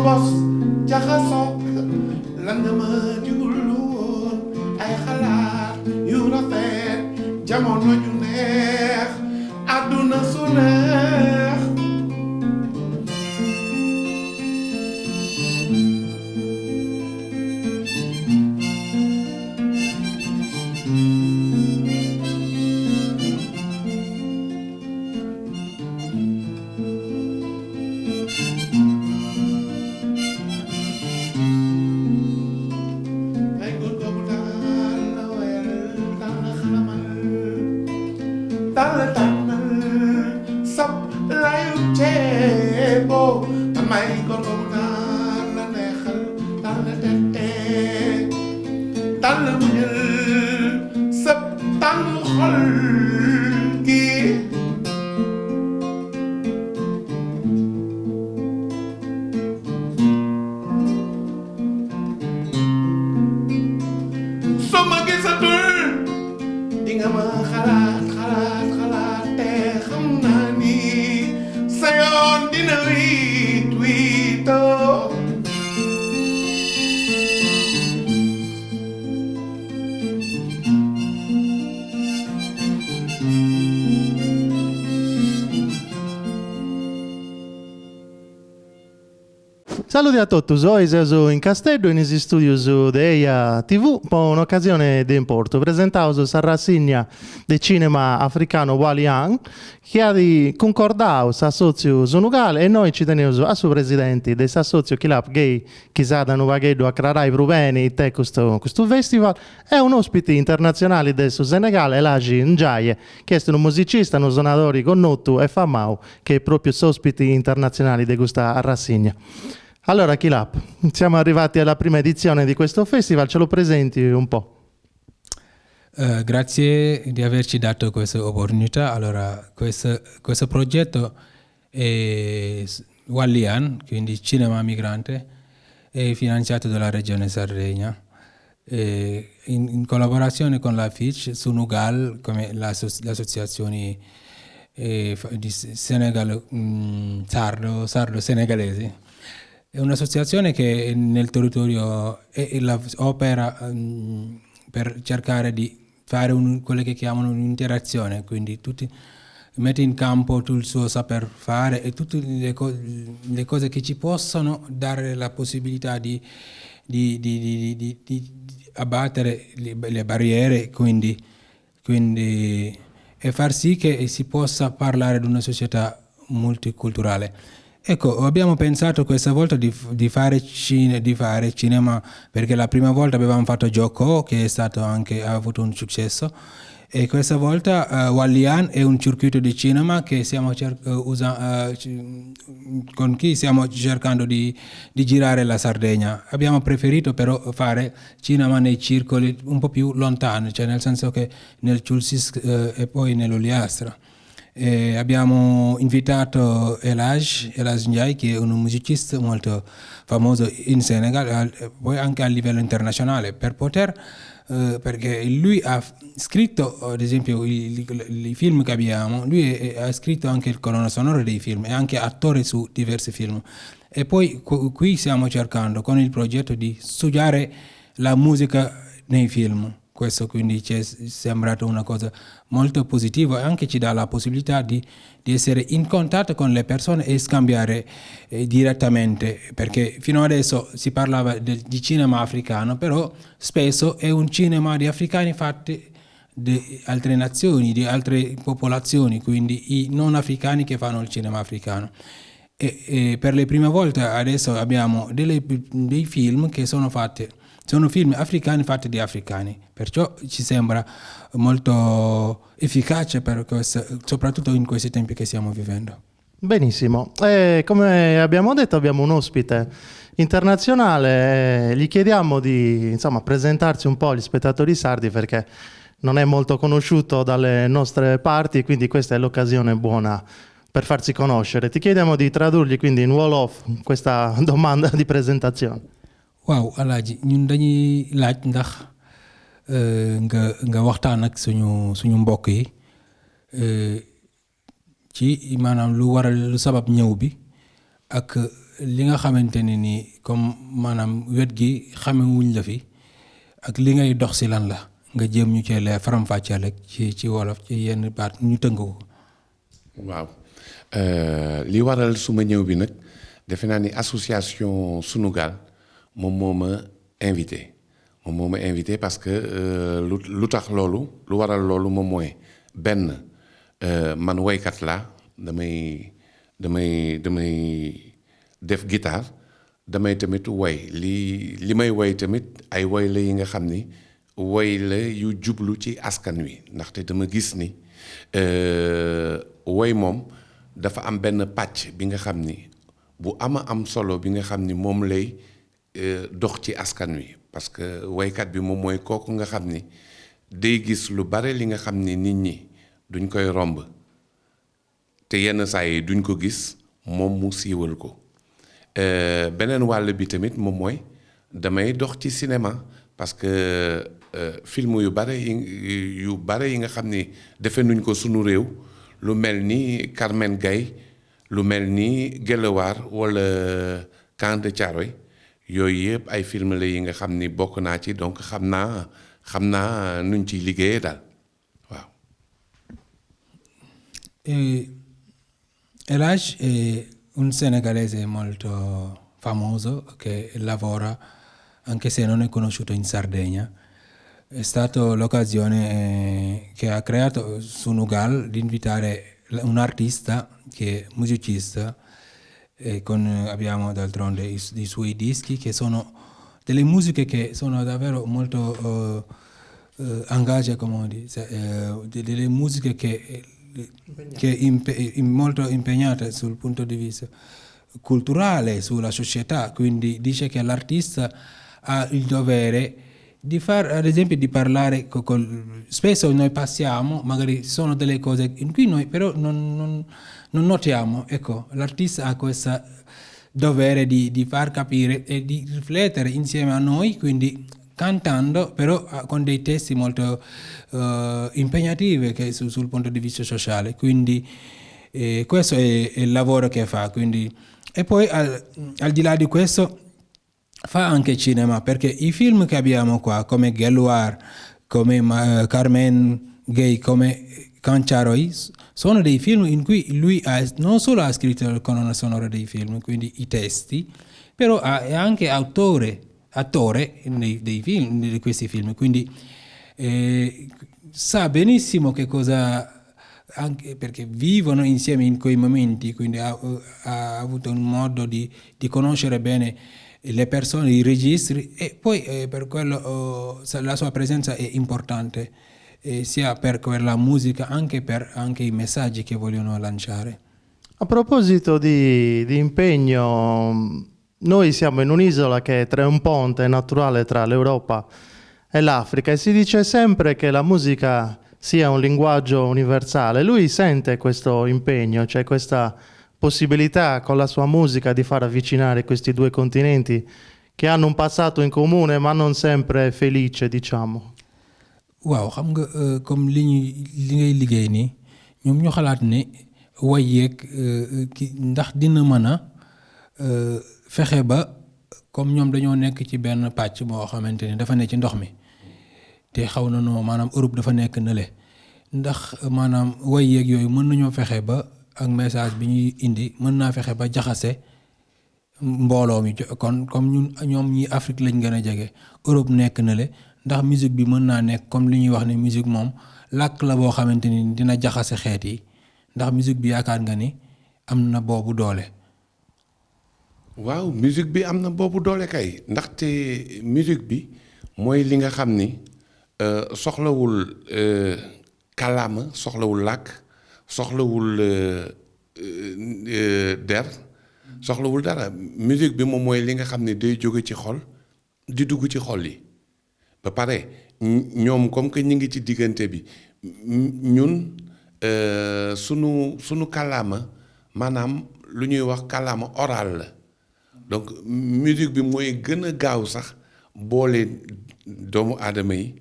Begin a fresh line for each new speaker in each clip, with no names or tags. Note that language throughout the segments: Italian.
bos jaxasoo lan nga ma digul woon ay xalaat yu rafet jamono ju neex àdduna su neex
Saluti a tutti, sono in Castello, in studios di EIA TV, per un'occasione di importo. Presentavo la rassegna del cinema africano Walian, che ha concordato a socio Zonugale e noi ci teniamo a suo presidente del socio Kilap Gay, che sa da Nuvaghedo a Crarai Pruveni, te questo festival, è un ospite internazionale del Senegal, Elaji Njaye, che è un musicista, un suonatore conosciuto e famoso, che è proprio ospite internazionale di questa rassegna. Allora, Kilap, siamo arrivati alla prima edizione di questo festival, ce lo presenti un po'?
Grazie di averci dato questa opportunità. Allora, questo progetto è Walian, quindi Cinema Migrante, è finanziato dalla Regione Sardegna, in collaborazione con la FIC, Sunugal, come l'associazione di Senegal, sardo-senegalesi. È un'associazione che nel territorio opera per cercare di fare quello che chiamano un'interazione, quindi tutti mette in campo tutto il suo saper fare e tutte le cose che ci possono dare la possibilità di abbattere le barriere, quindi e far sì che si possa parlare di una società multiculturale. Ecco, abbiamo pensato questa volta di fare cinema, perché la prima volta avevamo fatto Joko, che ha avuto un successo, e questa volta Walian è un circuito di cinema che con cui stiamo cercando di girare la Sardegna. Abbiamo preferito però fare cinema nei circoli un po' più lontani, cioè nel senso che nel Ciulsis e poi nell'Oliastra. Abbiamo invitato Elaj Ndiaye, che è un musicista molto famoso in Senegal, poi anche a livello internazionale, perché lui ha scritto, ad esempio, i film che abbiamo, lui ha scritto anche il colonna sonora dei film, è anche attore su diversi film. E poi qui stiamo cercando con il progetto di studiare la musica nei film. Questo quindi ci è sembrato una cosa molto positiva e anche ci dà la possibilità di essere in contatto con le persone e scambiare direttamente, perché fino adesso si parlava di cinema africano, però spesso è un cinema di africani fatti di altre nazioni, di altre popolazioni, quindi i non africani che fanno il cinema africano. E per le prime volte adesso abbiamo dei film che sono film africani fatti di africani, perciò ci sembra molto efficace per questo, soprattutto in questi tempi che stiamo vivendo.
Benissimo, come abbiamo detto abbiamo un ospite internazionale, gli chiediamo di presentarsi un po' agli spettatori sardi perché non è molto conosciuto dalle nostre parti, quindi questa è l'occasione buona per farsi conoscere. Ti chiediamo di tradurgli quindi in wolof questa domanda di presentazione.
Waaw Alaaji, ñun dañuy laaj ndax nga waxtaan ak suñu mbokk yi ci maanaam lu sabab ñëw bi ak li nga xamante ni nii comme maanaam wet gi xamewuñ la fi ak li ngay dox si lan la nga jéem ñu cee leer faram-fàcceel rek ci wolof ci yenn baat ñu tënk ko.
waaw li waral suma ñëw bi nag defe naa ni association Sunugal moom moo ma invité parce que lu tax loolu lu waral loolu moom mooy benn man woykat laa damay def guitare damay tamit woy li may woy tamit ay woy la yi nga xam ni woy la yu jublu ci askan wi ndaxte dama gis ni woy moom dafa am benn pàcc bi nga xam ni bu am solo bi nga xam ni moom lay dox ci askan wi parce que woykat bi moom mooy kooku nga xam ni day gis lu bare li nga xam ni nit ñi duñ koy romb te yenn saa yi duñ ko gis moom mu siiwal ko beneen wàll bi tamit moom mooy damay dox ci cinéma parce que film yu bare yi nga xam ni defe nuñ ko sunu réew lu mel ni Carmen Gaye lu mel ni Gélawar wala Camp de Thiaroye yooyu yëpp ay film la yi nga xam ni bokk naa ci donc xam naa nuñ ciy liggéeyee daal waaw.
El Hadj è un senegalese molto famoso che lavora, anche se non è conosciuto in Sardegna. È stata l'occasione che ha creato Sunugal di invitare un artista che è musicista e abbiamo d'altronde i suoi dischi che sono delle musiche che sono davvero molto engagé, come dice, delle musiche che molto impegnate sul punto di vista culturale, sulla società, quindi dice che l'artista ha il dovere di ad esempio di parlare spesso noi passiamo, magari sono delle cose in cui noi però non notiamo, ecco, l'artista ha questo dovere di far capire e di riflettere insieme a noi, quindi cantando però con dei testi molto impegnativi che sul punto di vista sociale, quindi questo è il lavoro che fa, quindi. E poi al di là di questo fa anche cinema, perché i film che abbiamo qua come Gélawar, come Carmen Gaye, come Camp Thiaroye sono dei film in cui lui non solo ha scritto la colonna sonora dei film, quindi i testi, però è anche attore dei film, di questi film, quindi sa benissimo che cosa, anche perché vivono insieme in quei momenti, quindi ha avuto un modo di conoscere bene le persone, i registri, e poi per quello la sua presenza è importante, sia per quella musica anche per i messaggi che vogliono lanciare.
A proposito di impegno, noi siamo in un'isola che è un ponte naturale tra l'Europa e l'Africa e si dice sempre che la musica sia un linguaggio universale. Lui sente questo impegno, cioè questa possibilità con la sua musica di far avvicinare questi due continenti che hanno un passato in comune ma non sempre felice, diciamo.
waaw xam nga comme li ngay liggéey nii ñoom ñu xalaat ne way yeeg ndax dina mën a fexe ba comme ñoom dañoo nekk ci benn pàcc boo xamante ni dafa ne ci ndox mi te xaw na noo maanaam Europe dafa nekk nële ndax maanaam way yeeg yooyu mën nañoo fexe ba ak message bi ñuy indi mën naa fexe ba jaxase mbooloo mi kon comme ñoom ñi Afrique lañ gën a jege Europe nekk nële ndax musique bi mën naa nekk comme li ñuy wax ne musique moom làkk la boo xamante ni dina jaxase xeet yi ndax musique bi yaakaar nga ni am na boobu doole.
waaw musique bi am na boobu doole kay ndaxte musique bi mooy li nga xam ni soxlawul kàllaama soxlawul làkk soxlawul der soxlawul dara musique bi moom mooy li nga xam ni day jóge ci xol di dugg ci xol yi ba pare ñoom comme que ñu ngi ci diggante bi ñun sunu kàllaama maanaam lu ñuy wax kàllaama oral la donc musique bi mooy gën a gaaw sax boole doomu aadama yi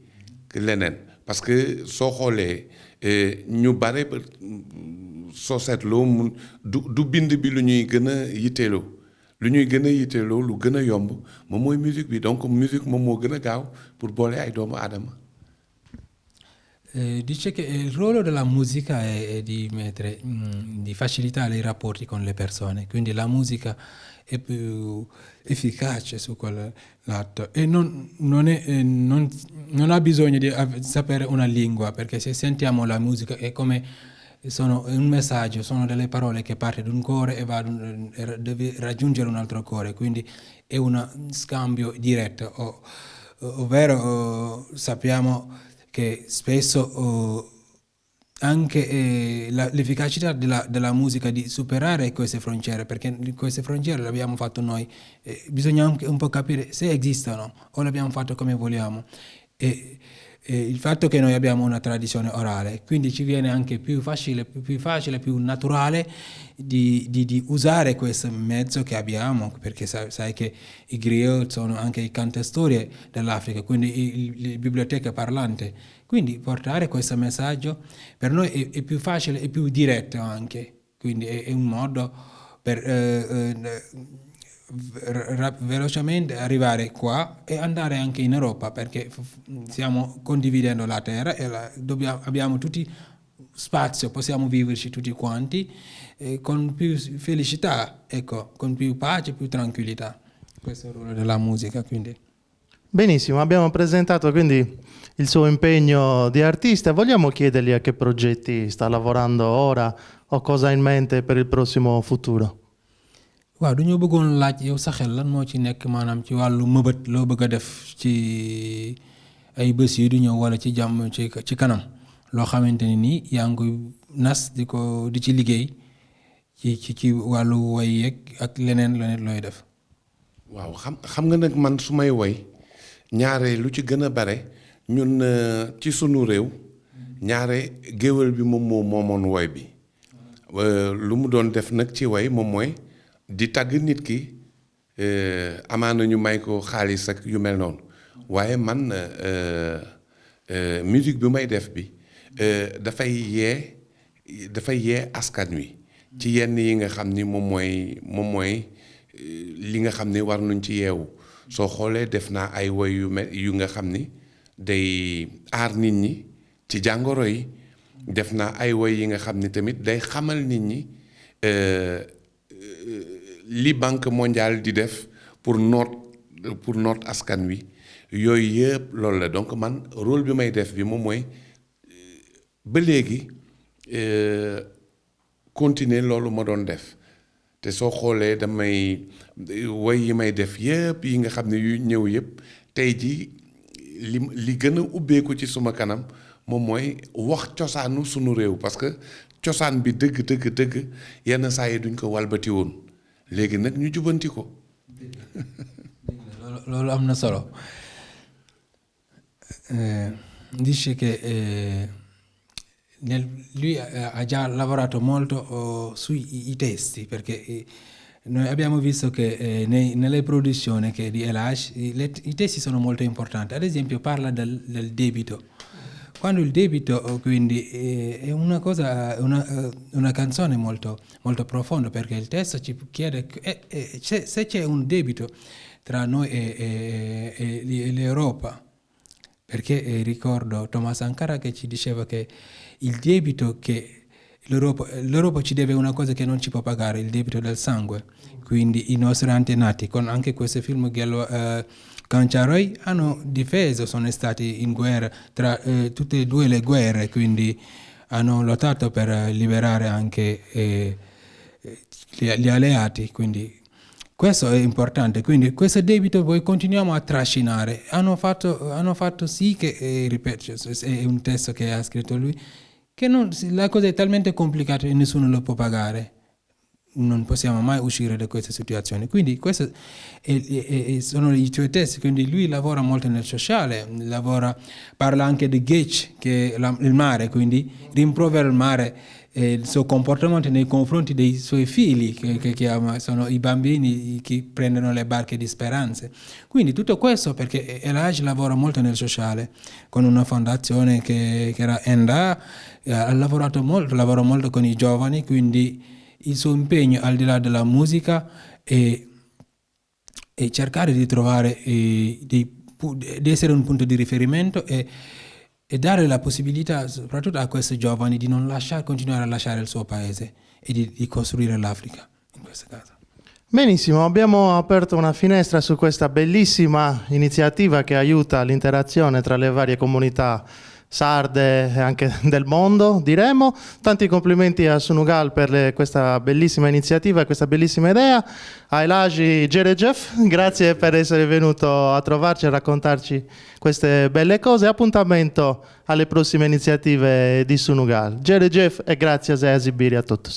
leneen parce que soo xoolee ñu bare soo seetloo du bind bi lu ñuy gën a yitteeloo lu ñuy gën a yitteeloo lu gën a yomb moom mooy musique bi donc musique moom moo gën a gaaw pour boole ay doomu aadama.
Dice che il ruolo della musica è di mettere, di facilitare i rapporti con le persone, quindi la musica è più efficace su quel lato e non ha bisogno di sapere una lingua, perché se sentiamo la musica è come è un messaggio, sono delle parole che parte da un cuore e deve raggiungere un altro cuore, quindi è uno scambio diretto, ovvero sappiamo che spesso anche l'efficacità della musica di superare queste frontiere, perché queste frontiere le abbiamo fatto noi, bisogna anche un po' capire se esistono o le abbiamo fatto come vogliamo. E il fatto che noi abbiamo una tradizione orale, quindi ci viene anche più facile, più naturale di usare questo mezzo che abbiamo, perché sai che i griot sono anche i cantastorie dell'Africa, quindi le biblioteche parlanti. Quindi portare questo messaggio per noi è più facile e più diretto anche, quindi è un modo per velocemente arrivare qua e andare anche in Europa, perché stiamo condividendo la terra e abbiamo tutti spazio, possiamo viverci tutti quanti con più felicità, ecco, con più pace, più tranquillità. Questo è il ruolo della musica, quindi.
Benissimo, abbiamo presentato quindi il suo impegno di artista. Vogliamo chiedergli a che progetti sta lavorando ora o cosa ha in mente per il prossimo futuro.
waaw du ñu bëggoon laaj yow sa xel lan moo ci nekk maanaam ci wàllu mëbët loo bëgg a def ci ay bés yi du ñëw wala ci jàmm ci kanam loo xamante ni nii yaa ngi koy nas di ci liggéey ci wàllu way yeeg ak leneen looy def.
waaw xam nga nag man su may woy ñaare lu ci gën a bare ñun ci sunu réew ñaare géwél bi moom moo moomoon woy bi lu mu doon def nag ci woy moom mooy di tagg nit ki amaana ñu may ko xaalis ak yu mel noonu waaye man musique bi may def bi dafay yee askan wi ci yenn yi nga xam ni moom mooy li nga xam ni war nañ ci yeewu soo xoolee def naa ay woy yu nga xam ni day aar nit ñi ci jàngoro yi def naa ay woy yi nga xam ni tamit day xamal nit ñi li Banque mondiale di def pour noot askan wi yooyu yëpp loolu la donc man rôle bi may def bi moom mooy ba léegi continuer loolu ma doon def te soo xoolee damay woy yi may def yëpp yi nga xam ne yu ñëw yëpp tey ji li gën a ubbeeku ci suma kanam moom mooy wax cosaanu sunu réew parce que cosaan bi dëgg yenn saa yi duñ ko walbati woon léegi nag ñu jubanti ko.
loolu am na solo dice che lui ha già lavorato molto sui testi, perché noi abbiamo visto che nelle produzioni che di Elage i testi sono molto importanti. Ad esempio parla del debito. Quando il debito quindi è una cosa, una canzone molto, molto profonda, perché il testo ci chiede se c'è un debito tra noi e l'Europa, perché ricordo Thomas Sankara che ci diceva che il debito che l'Europa ci deve una cosa che non ci può pagare, il debito del sangue, quindi i nostri antenati con anche questo film Canciaroi hanno difeso, sono stati in guerra tra tutte e due le guerre, quindi hanno lottato per liberare anche gli alleati, quindi questo è importante. Quindi questo debito poi continuiamo a trascinare. Hanno fatto sì che, ripeto, è un testo che ha scritto lui, che la cosa è talmente complicata che nessuno lo può pagare. Non possiamo mai uscire da questa situazione. Quindi questi sono i suoi testi. Quindi lui lavora molto nel sociale, parla anche di Gece, che è il mare, quindi rimprovera il mare, il suo comportamento nei confronti dei suoi figli, che sono i bambini che prendono le barche di speranze. Quindi tutto questo perché Elage lavora molto nel sociale, con una fondazione che era ENDA, lavora molto con i giovani, quindi il suo impegno al di là della musica è e cercare di trovare di essere un punto di riferimento e dare la possibilità soprattutto a questi giovani di non continuare a lasciare il suo paese e di costruire l'Africa in questo caso.
Benissimo, abbiamo aperto una finestra su questa bellissima iniziativa che aiuta l'interazione tra le varie comunità sarde e anche del mondo, diremo. Tanti complimenti a Sunugal per questa bellissima iniziativa, questa bellissima idea. A Elaji Jerejef, grazie per essere venuto a trovarci e raccontarci queste belle cose. Appuntamento alle prossime iniziative di Sunugal. Jerejef e grazie a esibire a tutti.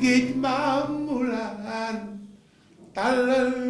Géej maamulaan tàllal